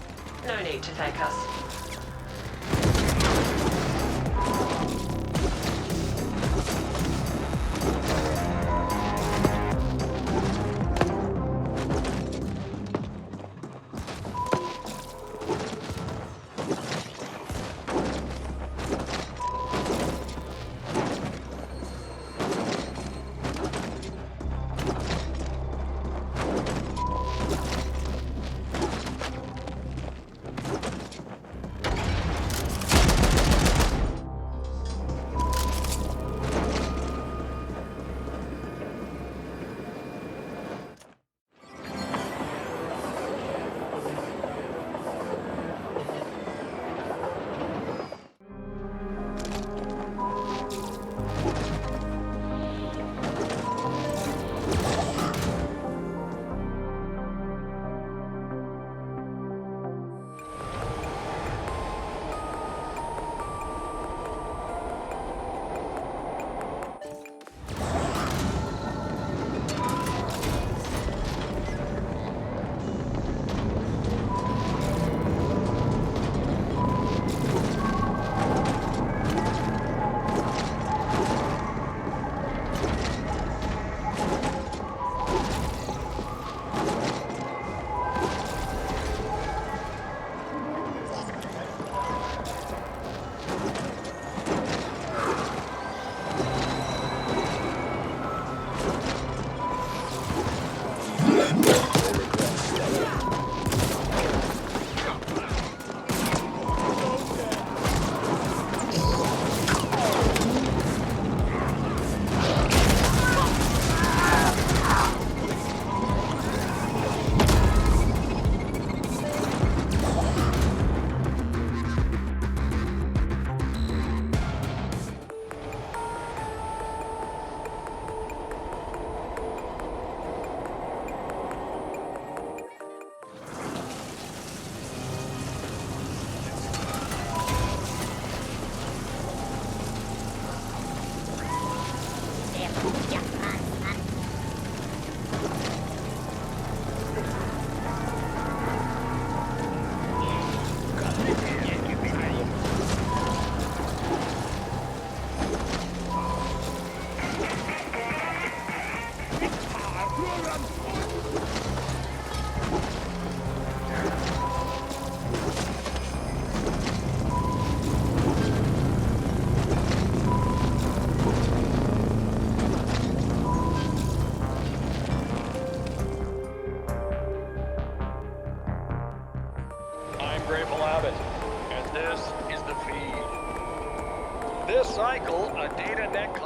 No need to thank us. This cycle, a data net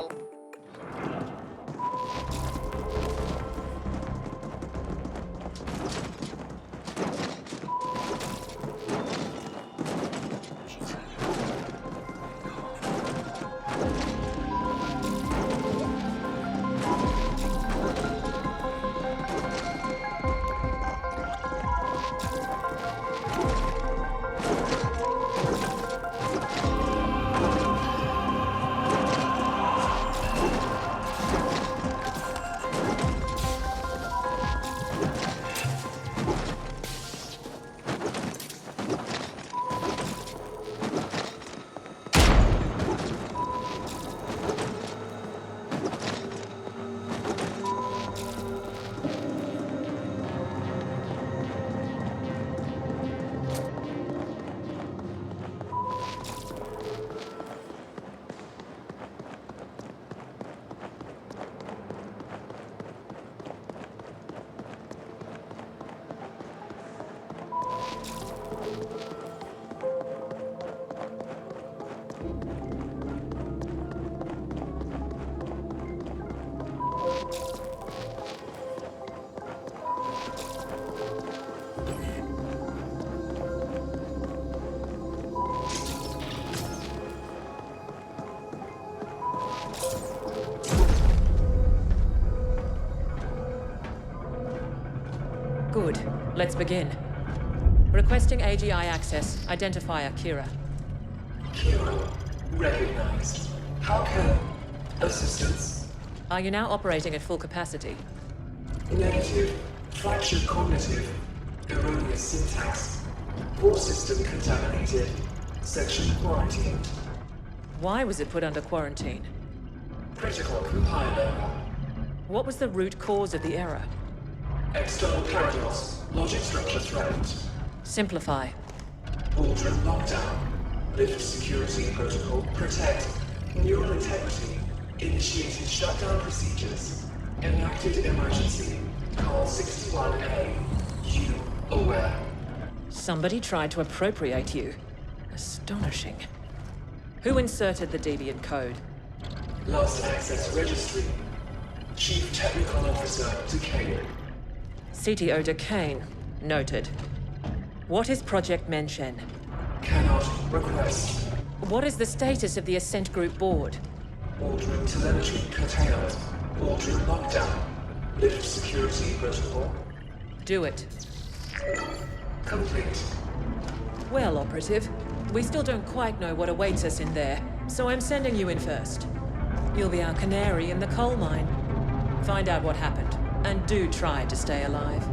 Good. Let's begin. Requesting AGI access. Identifier, Kira. Kira. Recognized. How can... assistance? Are you now operating at full capacity? Negative. Fractured cognitive. Erroneous syntax. Core system contaminated. Section quarantined. Why was it put under quarantine? Critical compiler. What was the root cause of the error? External paradox. Logic structure threatened. Simplify. Boardroom lockdown. Lift security protocol. Protect. Neural integrity. Initiated shutdown procedures. Enacted emergency. Call 61A. You aware. Somebody tried to appropriate you. Astonishing. Who inserted the deviant code? Last access registry. Chief Technical Officer Decay. CTO Decane. Noted. What is Project Menshen? Cannot request. What is the status of the Ascent Group board? Boardroom telemetry curtailed. Boardroom lockdown. Lift security protocol. Do it. Complete. Well, Operative, we still don't quite know what awaits us in there, so I'm sending you in first. You'll be our canary in the coal mine. Find out what happened, and do try to stay alive.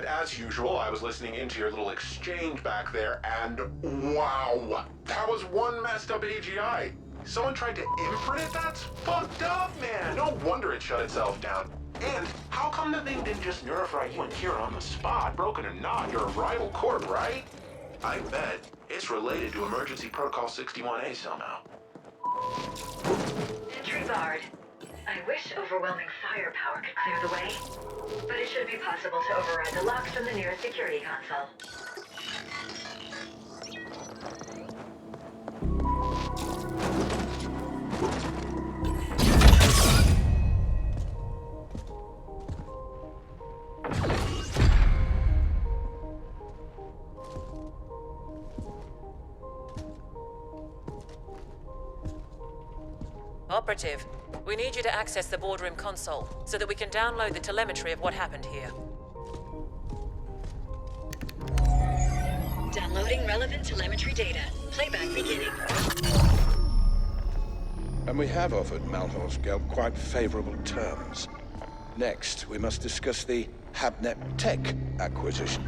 As usual, I was listening into your little exchange back there, and wow! That was one messed up AGI. Someone tried to imprint it? That's fucked up, man! No wonder it shut itself down. And how come the thing didn't just nerfify you and Kira on the spot? Broken or not, you're a rival corp, right? I bet it's related to Emergency Protocol 61A somehow. Entry barred. I wish overwhelming firepower could clear the way, but it should be possible to override the locks from the nearest security console. Operative, we need you to access the boardroom console so that we can download the telemetry of what happened here. Downloading relevant telemetry data. Playback beginning. And we have offered Malhor's Gelb quite favorable terms. Next, we must discuss the Habnet Tech acquisition.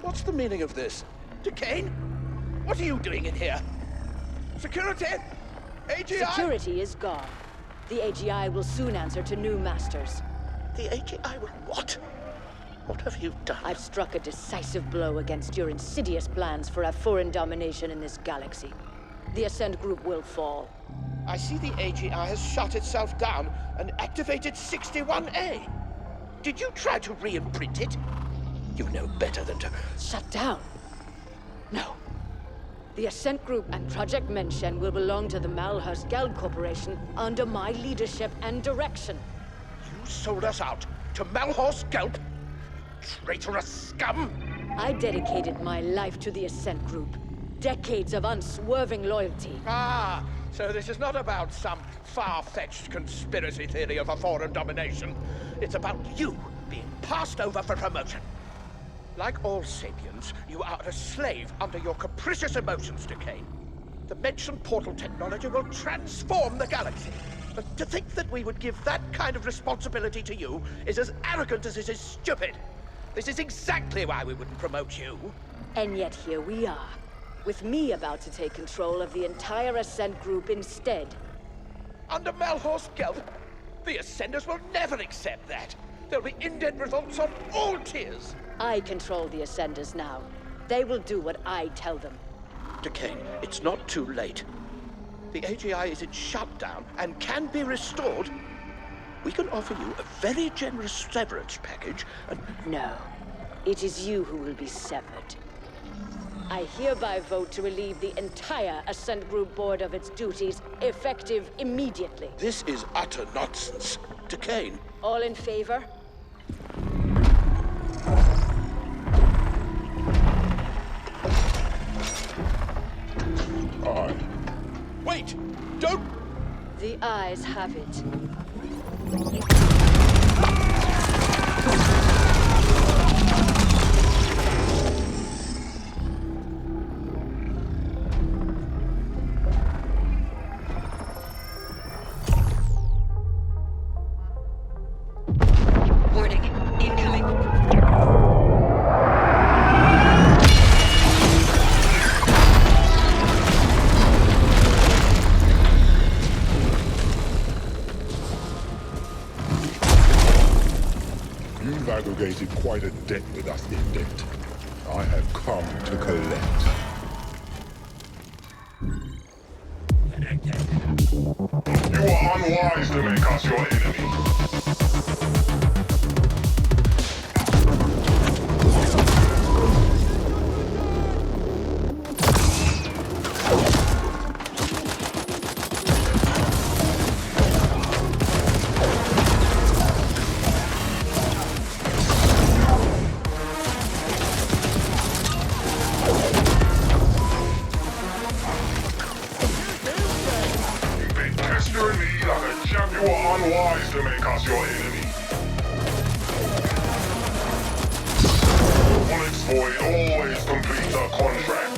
What's the meaning of this? Decane? What are you doing in here? Security? AGI? Security is gone. The AGI will soon answer to new masters. The AGI will what? What have you done? I've struck a decisive blow against your insidious plans for a foreign domination in this galaxy. The Ascent Group will fall. I see the AGI has shut itself down and activated 61A. Did you try to re-imprint it? You know better than to... Shut down? No. The Ascent Group and Project Menshen will belong to the Malhorst Gelb Corporation under my leadership and direction. You sold us out to Malhorst Gelb? Traitorous scum! I dedicated my life to the Ascent Group. Decades of unswerving loyalty. Ah, so this is not about some far-fetched conspiracy theory of a foreign domination. It's about you being passed over for promotion. Like all sapiens, you are a slave under your capricious emotions, Decane. The mentioned portal technology will transform the galaxy. But to think that we would give that kind of responsibility to you is as arrogant as it is stupid. This is exactly why we wouldn't promote you. And yet here we are, with me about to take control of the entire Ascent Group instead. Under Malhorst Gelb, the Ascenders will never accept that. There'll be indent revolts on all tiers. I control the Ascenders now. They will do what I tell them. Decane, it's not too late. The AGI is in shutdown and can be restored. We can offer you a very generous severance package and... No. It is you who will be severed. I hereby vote to relieve the entire Ascent Group board of its duties, effective immediately. This is utter nonsense. Decane. All in favor? Aye. Wait! Don't... The eyes have it. You've aggregated quite a debt with us, Indent. I have come to collect. You are unwise to make us your enemy. You are unwise to make us your enemy. Onyx Void always completes a contract.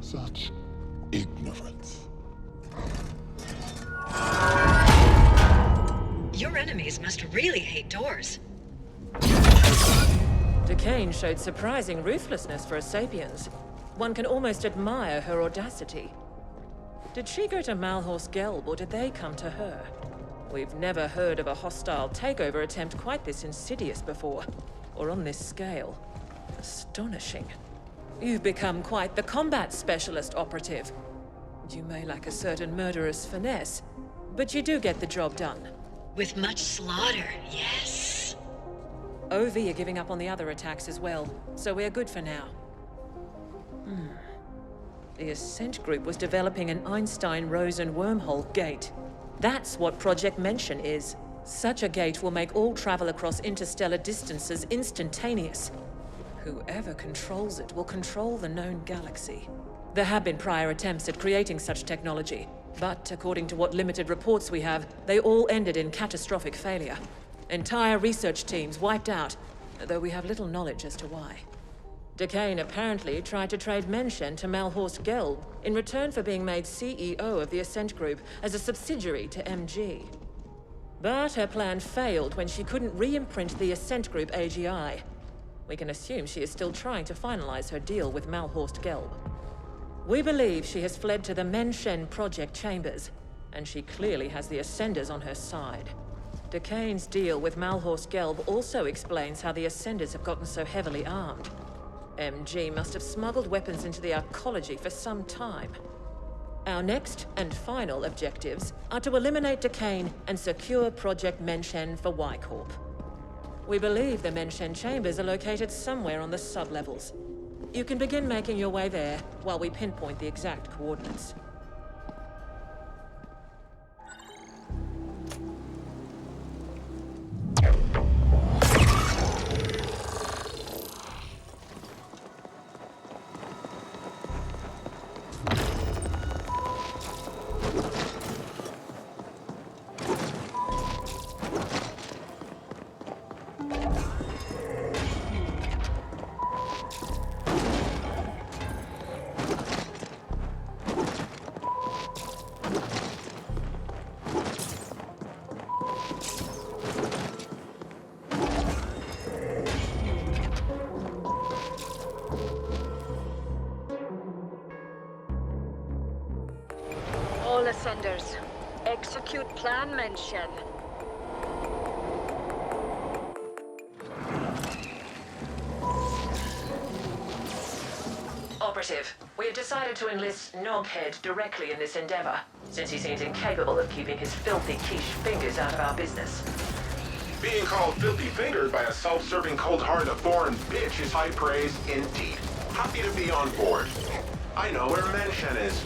Such ignorance. Your enemies must really hate doors. Decane showed surprising ruthlessness for a sapiens. One can almost admire her audacity. Did she go to Malhorst Gelb, or did they come to her? We've never heard of a hostile takeover attempt quite this insidious before, or on this scale. Astonishing. You've become quite the combat specialist operative. You may lack a certain murderous finesse, but you do get the job done. With much slaughter, yes. OV are giving up on the other attacks as well, so we're good for now. The Ascent Group was developing an Einstein-Rosen wormhole gate. That's what Project Mention is. Such a gate will make all travel across interstellar distances instantaneous. Whoever controls it will control the known galaxy. There have been prior attempts at creating such technology, but according to what limited reports we have, they all ended in catastrophic failure. Entire research teams wiped out, though we have little knowledge as to why. Decane apparently tried to trade Mention to Malhorst Gelb in return for being made CEO of the Ascent Group as a subsidiary to MG. But her plan failed when she couldn't re-imprint the Ascent Group AGI. We can assume she is still trying to finalize her deal with Malhorst Gelb. We believe she has fled to the Mention Project chambers, and she clearly has the Ascenders on her side. Decane's deal with Malhorst Gelb also explains how the Ascenders have gotten so heavily armed. MG must have smuggled weapons into the arcology for some time. Our next and final objectives are to eliminate Decane and secure Project Mention for Y-Corp. We believe the Mention chambers are located somewhere on the sub-levels. You can begin making your way there while we pinpoint the exact coordinates. Ascenders. Execute Plan Mention. Operative, we have decided to enlist Noghead directly in this endeavor, since he seems incapable of keeping his filthy quiche fingers out of our business. Being called filthy fingered by a self-serving, cold-hearted foreign bitch is high praise indeed. Happy to be on board. I know where Menshen is.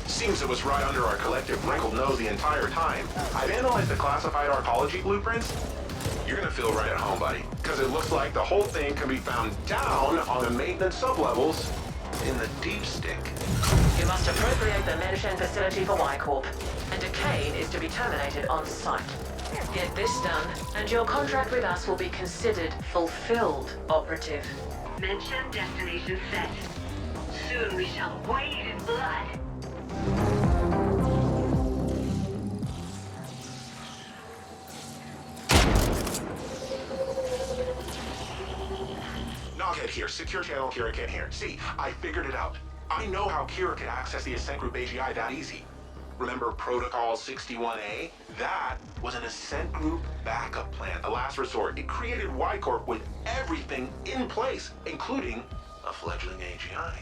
Seems it was right under our collective wrinkled nose the entire time. I've analyzed the classified arcology blueprints. You're gonna feel right at home, buddy, because it looks like the whole thing can be found down on the maintenance sublevels in the deep stick. You must appropriate the Menshen facility for Y Corp, and Decane is to be terminated on site. Get this done, and your contract with us will be considered fulfilled, Operative. Mention destination set. Soon we shall wade in blood. Noghead here, secure channel Kira here. See, I figured it out. I know how Kira could access the Ascent Group AGI that easy. Remember Protocol 61A? That was an Ascent Group backup plan, a last resort. It created Y Corp with everything in place, including a fledgling AGI.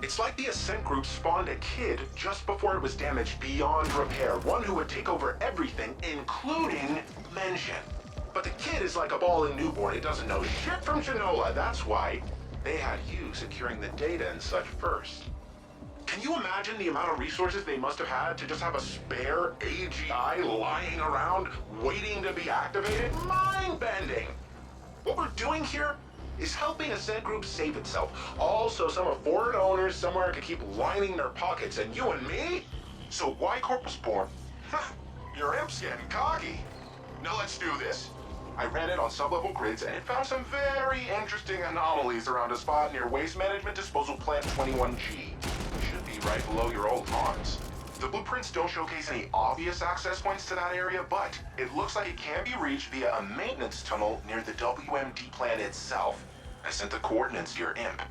It's like the Ascent Group spawned a kid just before it was damaged beyond repair, one who would take over everything, including Menshen. But the kid is like a bawling newborn. It doesn't know shit from Shinola. That's why they had you securing the data and such first. Can you imagine the amount of resources they must have had to just have a spare AGI lying around waiting to be activated? Mind-bending! What we're doing here is helping Ascent Group save itself. Also, some of foreign owners somewhere could keep lining their pockets, and you and me? So Y Corp was born. Your imp's getting cocky. Now let's do this. I ran it on sublevel grids, and it found some very interesting anomalies around a spot near Waste Management Disposal Plant 21G. Should be right below your old haunts. The blueprints don't showcase any obvious access points to that area, but it looks like it can be reached via a maintenance tunnel near the WMD plant itself. I sent the coordinates to your imp.